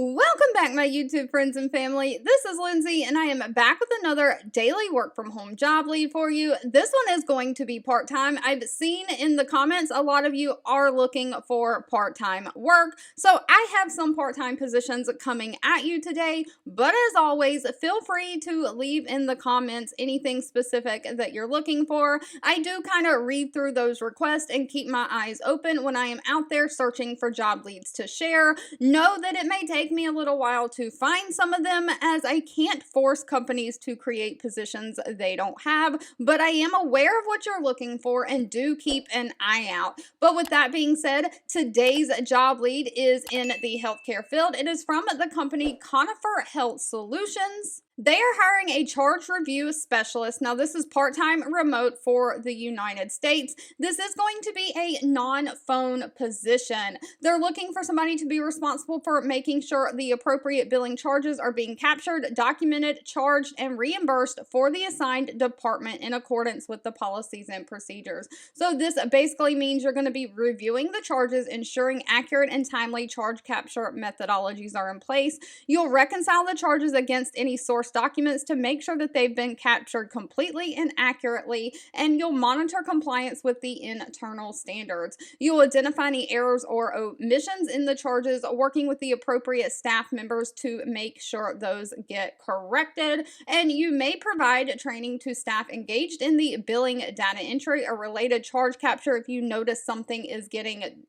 Welcome back, my YouTube friends and family. This is Lindsay, and I am back with another daily work from home job lead for you. This one is going to be part-time. I've seen in the comments a lot of you are looking for part-time work, so I have some part-time positions coming at you today. But as always, feel free to leave in the comments anything specific that you're looking for. I do kind of read through those requests and keep my eyes open when I am out there searching for job leads to share. Know that it may take me a little while to find some of them, as I can't force companies to create positions they don't have, but I am aware of what you're looking for and do keep an eye out. But with that being said, today's job lead is in the healthcare field. It is from the company Conifer Health Solutions. They are hiring a charge review specialist. Now, this is part-time remote for the United States. This is going to be a non-phone position. They're looking for somebody to be responsible for making sure the appropriate billing charges are being captured, documented, charged, and reimbursed for the assigned department in accordance with the policies and procedures. So this basically means you're going to be reviewing the charges, ensuring accurate and timely charge capture methodologies are in place. You'll reconcile the charges against any source documents to make sure that they've been captured completely and accurately, and you'll monitor compliance with the internal standards. You'll identify any errors or omissions in the charges, working with the appropriate staff members to make sure those get corrected, and you may provide training to staff engaged in the billing, data entry, or related charge capture. If you notice something is getting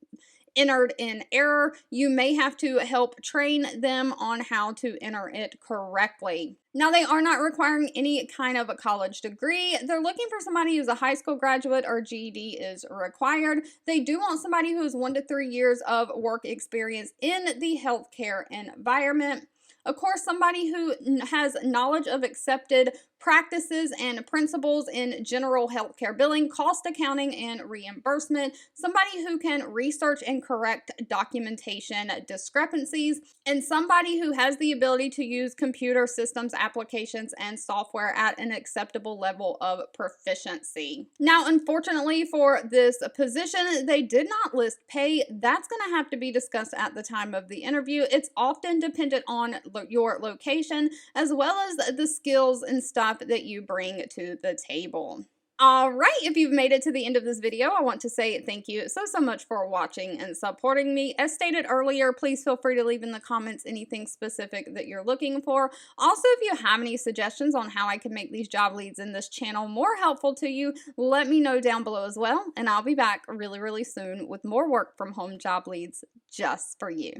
entered in error, you may have to help train them on how to enter it correctly. Now, they are not requiring any kind of a college degree. They're looking for somebody who's a high school graduate or GED is required. They do want somebody who's 1 to 3 years of work experience in the healthcare environment. Of course, somebody who has knowledge of accepted practices and principles in general healthcare billing, cost accounting, and reimbursement. Somebody who can research and correct documentation discrepancies, and somebody who has the ability to use computer systems, applications, and software at an acceptable level of proficiency. Now, unfortunately for this position, they did not list pay. That's going to have to be discussed at the time of the interview. It's often dependent on your location, as well as the skills and stuff that you bring to the table. All right, if you've made it to the end of this video, I want to say thank you so much for watching and supporting me. As stated earlier, please feel free to leave in the comments anything specific that you're looking for. Also, if you have any suggestions on how I can make these job leads in this channel more helpful to you, let me know down below as well, and I'll be back really soon with more work from home job leads just for you.